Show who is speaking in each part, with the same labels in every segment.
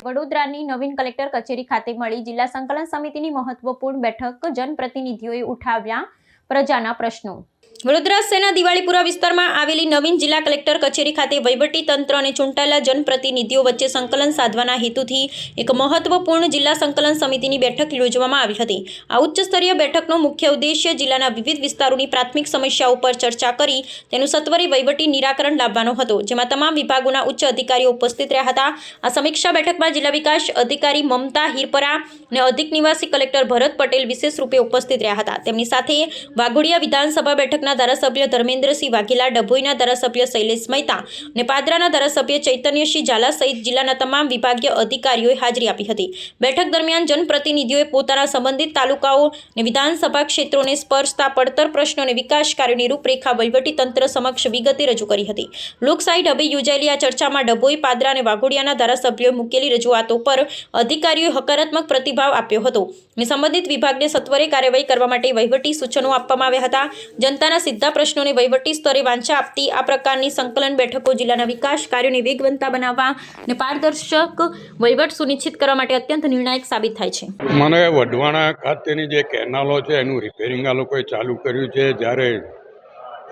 Speaker 1: વડોદરાની નવીન કલેક્ટર કચેરી ખાતે મળી જિલ્લા સંકલન સમિતિની મહત્વપૂર્ણ બેઠક જનપ્રતિનિધિઓએ ઉઠાવ્યા પ્રજાના પ્રશ્નો। વડોદરા શહેરના દિવાળીપુરા વિસ્તારમાં આવેલી નવીન જિલ્લા કલેક્ટર કચેરી ખાતે વહીવટી તંત્ર અને ચૂંટાયેલા જનપ્રતિનિધિઓ વચ્ચે સંકલન સાધવાના હેતુથી એક મહત્વપૂર્ણ જિલ્લા સંકલન સમિતિની બેઠક યોજવામાં આવી હતી। આ ઉચ્ચ સ્તરીય બેઠકનો મુખ્ય ઉદ્દેશ્ય જિલ્લાના વિવિધ વિસ્તારોની પ્રાથમિક સમસ્યાઓ પર ચર્ચા કરી તેનું સત્વરે વહીવટી નિરાકરણ લાવવાનો હતો, જેમાં તમામ વિભાગોના ઉચ્ચ અધિકારીઓ ઉપસ્થિત રહ્યા હતા। આ સમીક્ષા બેઠકમાં જિલ્લા વિકાસ અધિકારી મમતા હિરપરા અને અધિક નિવાસી કલેક્ટર ભરત પટેલ વિશેષ રૂપે ઉપસ્થિત રહ્યા હતા। તેમની સાથે વાઘોડિયા વિધાનસભા બેઠકના ધારાસભ્ય ધર્મેન્દ્રસિંહ વાઘેલા, ડભોઈના ધારાસભ્ય શૈલેષ મહેતા અને પાદરાના ધારાસભ્ય ચૈતન્યસિંહ ઝાલા સહિત જિલ્લાના તમામ વિભાગીય અધિકારીઓએ હાજરી આપી હતી। બેઠક દરમિયાન જનપ્રતિનિધિઓએ પોતાના સંબંધિત તાલુકાઓ અને વિધાનસભા ક્ષેત્રોને સ્પર્શતા પડતર પ્રશ્નો અને વિકાસ કાર્યોની રૂપરેખા વહીવટી તંત્ર સમક્ષ વિગતે રજૂ કરી હતી। લોકશાહી ઢબે યોજાયેલી આ ચર્ચામાં ડભોઈ, પાદરા અને વાઘોડિયાના ધારાસભ્યોએ મૂકેલી રજૂઆતો પર અધિકારીઓએ હકારાત્મક પ્રતિભાવ આપ્યો હતો અને સંબંધિત વિભાગને સત્વરે કાર્યવાહી કરવા માટે વહીવટી સૂચનો આપવામાં આવ્યા હતા। જનતાના સીધા પ્રશ્નોને વહીવટી સ્તરે વાંચા આપતી આ પ્રકારની સંકલન બેઠકો જિલ્લાના વિકાસ કાર્યોને વેગવંતા બનાવવા અને પારદર્શક વહીવટ સુનિશ્ચિત કરવા માટે અત્યંત નિર્ણાયક સાબિત થાય છે।
Speaker 2: મને વઢવાણા ખાતેની જે કેનાલો છે એનું રિપેરિંગ આ લોકોએ ચાલુ કર્યું છે। જ્યારે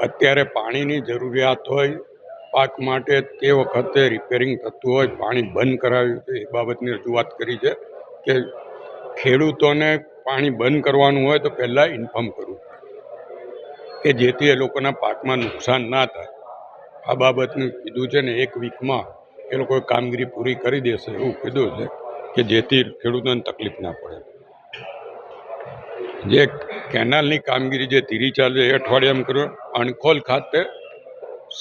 Speaker 2: અત્યારે પાણીની જરૂરિયાત હોય પાક માટે તે વખતે રિપેરિંગ થતું હોય, પાણી બંધ કરાવ્યું છે એ બાબતની રજૂઆત કરી છે કે ખેડૂતોને પાણી બંધ કરવાનું હોય તો પહેલાં ઇન્ફોર્મ કરવું કે જેથી એ લોકોના પાકમાં નુકસાન ના થાય। આ બાબતનું કીધું છે ને 1 વીકમાં એ લોકોએ કામગીરી પૂરી કરી દેશે એવું કીધું છે કે જેથી ખેડૂતોને તકલીફ ના પડે। જે કેનાલની કામગીરી જે ધીરી ચાલે એ અઠવાડિયામાં કર્યો। અણખોલ ખાતે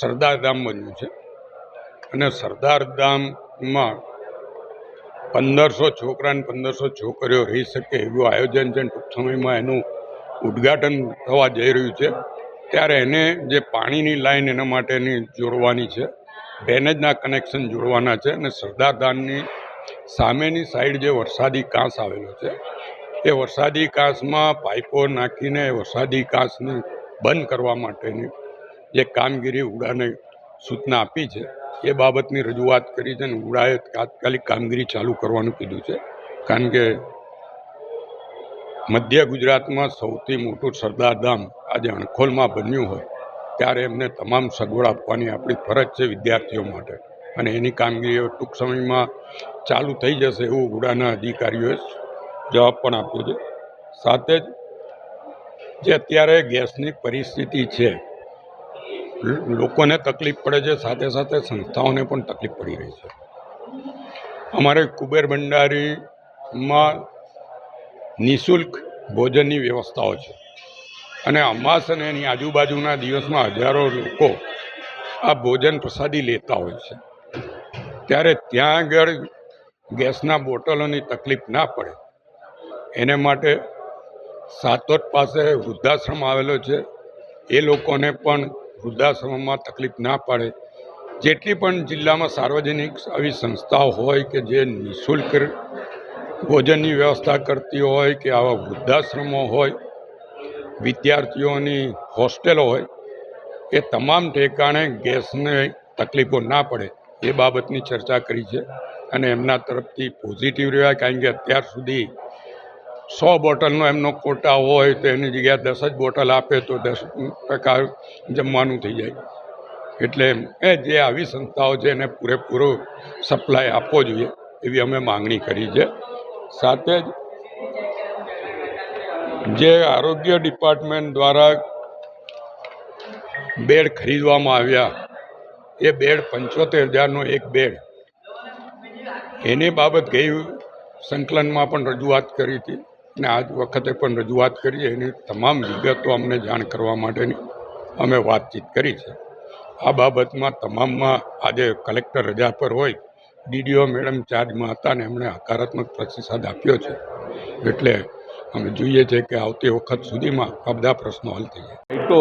Speaker 2: સરદાર ધામ બન્યું છે અને સરદાર ધામમાં 1500 છોકરા અને 1500 છોકરીઓ રહી શકે એવું આયોજન છે। ટૂંક સમયમાં એનું ઉદ્ઘાટન થવા જઈ રહ્યું છે। ત્યારે એને જે પાણીની લાઈન એના માટેની જોડવાની છે, ડ્રેનેજના કનેક્શન જોડવાના છે અને સરદાર ધામની સામેની સાઈડ જે વરસાદી કાંસ આવેલો છે એ વરસાદી કાંસમાં પાઇપો નાખીને વરસાદી કાંસને બંધ કરવા માટેની જે કામગીરી ઉડાને સૂચના આપી છે એ બાબતની રજૂઆત કરી છે અને ઉડાએ તાત્કાલિક કામગીરી ચાલુ કરવાનું કીધું છે। કારણ કે મધ્ય ગુજરાતમાં સૌથી મોટું સરદાર ધામ આજે અણખોલમાં બન્યું હોય ત્યારે એમને તમામ સગવડ આપવાની આપણી ફરજ છે વિદ્યાર્થીઓ માટે અને એની કામગીરીઓ ટૂંક સમયમાં ચાલુ થઈ જશે એવું ઉડાના અધિકારીઓએ જવાબ પણ આપ્યો છે। સાથે જ જે અત્યારે ગેસની પરિસ્થિતિ છે, લોકોને તકલીફ પડે છે, સાથે સાથે સંસ્થાઓને પણ તકલીફ પડી રહી છે। અમારે કુબેર ભંડારીમાં નિઃશુલ્ક ભોજનની વ્યવસ્થાઓ છે અને અમાસ અને એની આજુબાજુના દિવસમાં હજારો લોકો આ ભોજન પ્રસાદી લેતા હોય છે। ત્યારે ત્યાં આગળ ગેસના બોટલોની તકલીફ ના પડે એને માટે સાતોદ પાસે વૃદ્ધાશ્રમ આવેલો છે, એ લોકોને પણ વૃદ્ધાશ્રમમાં તકલીફ ના પડે જેટલી પણ જિલ્લામાં સાર્વજનિક આવી સંસ્થાઓ હોય કે જે નિઃશુલ્ક ભોજનની વ્યવસ્થા કરતી હોય કે આવા વૃદ્ધાશ્રમો હોય, વિદ્યાર્થીઓની હોસ્ટેલો હોય, એ તમામ ઠેકાણે ગેસને તકલીફો ના પડે એ બાબતની ચર્ચા કરી છે અને એમના તરફથી પોઝિટિવ રહ્યા। કારણ કે અત્યાર સુધી 100 બોટલનો એમનો કોટા હોય તો એની જગ્યાએ 10 જ બોટલ આપે તો 10% જમવાનું થઈ જાય। એટલે એ જે આવી સંસ્થાઓ છે એને પૂરેપૂરો સપ્લાય આપવો જોઈએ એવી અમે માંગણી કરી છે। સાથે જ જે આરોગ્ય ડિપાર્ટમેન્ટ દ્વારા બેડ ખરીદવામાં આવ્યા એ બેડ 75,000નો એક બેડ, એની બાબત ગઈ સંકલનમાં પણ રજૂઆત કરી હતી અને આજ વખતે પણ રજૂઆત કરી। એની તમામ વિગતો અમને જાણ કરવા માટેની અમે વાતચીત કરી છે। આ બાબતમાં તમામમાં આજે કલેક્ટર રજા પર હોય, ડીડીઓ મેડમ ચાર્જમાં હતા અને એમણે હકારાત્મક પ્રતિસાદ આપ્યો છે। એટલે અમે જોઈએ છે કે આવતી વખત સુધીમાં આ બધા પ્રશ્નો હલ થઈ જાય।
Speaker 3: તો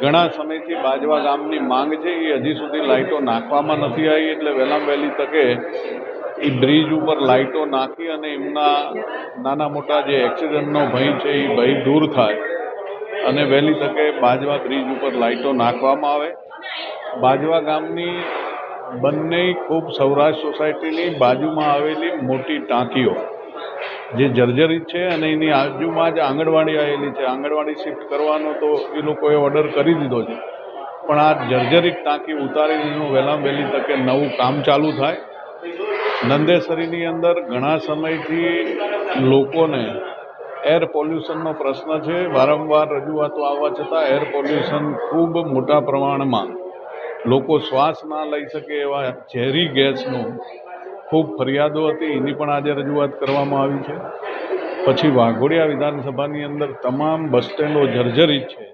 Speaker 3: ઘણા સમયથી બાજવા ગામની માંગ છે એ હજી સુધી લાઇટો નાખવામાં નથી આવી, એટલે વહેલામાં વહેલી તકે એ બ્રિજ ઉપર લાઇટો નાખી અને એમના નાના મોટા જે એક્સિડન્ટનો ભય છે એ ભય દૂર થાય અને વહેલી તકે બાજવા બ્રિજ ઉપર લાઇટો નાખવામાં આવે। બાજવા ગામની બંને ખૂબ સૌરાષ્ટ્ર સોસાયટીની બાજુમાં આવેલી મોટી ટાંકીઓ જે જર્જરિત છે અને એની આજુમાં જ આંગણવાડી આવેલી છે. આંગણવાડી શિફ્ટ કરવાનો તો એ લોકોએ ઓર્ડર કરી દીધો છે, પણ આ જર્જરિત ટાંકી ઉતારીને એનું વહેલામાં વહેલી તકે નવું કામ ચાલુ થાય. નંદેસરીની અંદર ઘણા સમયથી લોકોને એર પોલ્યુશનનો પ્રશ્ન છે. વારંવાર રજૂઆતો આવવા છતાં એર પોલ્યુશન ખૂબ મોટા પ્રમાણમાં લોકો શ્વાસ ના લઈ શકે એવા ઝેરી ગેસનું ખૂબ ફરિયાદો હતી. એની પણ આજે રજૂઆત કરવામાં આવી છે. પછી વાઘોડિયા વિધાનસભાની અંદર તમામ બસ સ્ટેન્ડો જર્જરિત છે.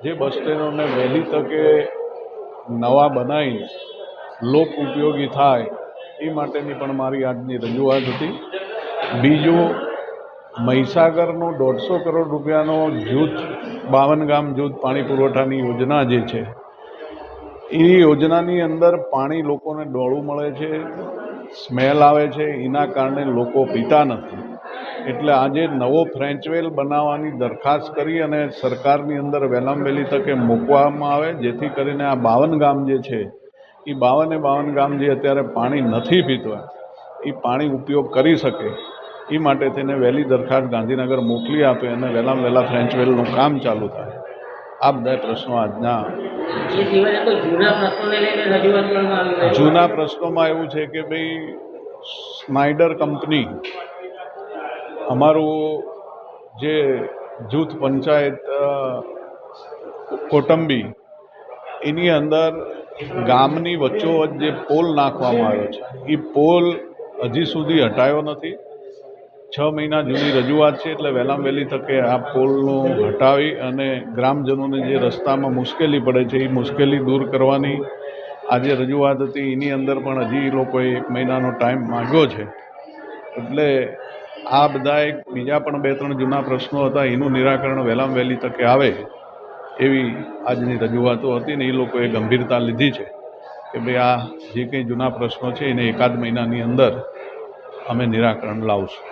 Speaker 3: જે બસ સ્ટેન્ડોને વહેલી તકે નવા બનાવીને લોક ઉપયોગી થાય એ માટેની પણ મારી આજની રજૂઆત હતી. બીજું, મહીસાગરનો 150 કરોડ રૂપિયાનો જૂથ 52 ગામ જૂથ પાણી પુરવઠાની યોજના જે છે, એ યોજનાની અંદર પાણી લોકોને ડોળું મળે છે, સ્મેલ આવે છે, એના કારણે લોકો પીતા નથી. એટલે આજે નવો ફ્રેન્ચવેલ બનાવવાની દરખાસ્ત કરી અને સરકારની અંદર વહેલામાં વહેલી તકે મૂકવામાં આવે, જેથી કરીને આ 52 ગામ જે છે એ 52 ગામ જે અત્યારે પાણી નથી પીતા એ પાણી ઉપયોગ કરી શકે. એ માટે તેને વહેલી દરખાસ્ત ગાંધીનગર મોકલી આપે અને વહેલામાં વહેલા ફ્રેન્ચવેલનું કામ ચાલુ થાય. આ બધા પ્રશ્નો આજના જૂના પ્રશ્નોમાં એવું છે કે ભાઈ સ્નાઇડર કંપની અમારું જે જૂથ પંચાયત કોટંબી એની અંદર ગામની વચ્ચોવચ્ચ જે પોલ નાખવામાં આવ્યો છે એ પોલ હજી સુધી હટાયો નથી. 6 મહિના જૂની રજૂઆત છે. એટલે વહેલામાં વહેલી તકે આ પોલનું હટાવી અને ગ્રામજનોને જે રસ્તામાં મુશ્કેલી પડે છે એ મુશ્કેલી દૂર કરવાની આજે રજૂઆત હતી. એની અંદર પણ હજી એ લોકોએ 1 મહિનાનો ટાઈમ માંગ્યો છે. એટલે આ બધા બીજા પણ 2-3 જૂના પ્રશ્નો હતા, એનું નિરાકરણ વહેલામાં વહેલી તકે આવે એવી આજની રજૂઆતો હતી ને એ લોકોએ ગંભીરતા લીધી છે કે ભાઈ આ જે કંઈ જૂના પ્રશ્નો છે એને 1-8 મહિનાની અંદર અમે નિરાકરણ લાવશું.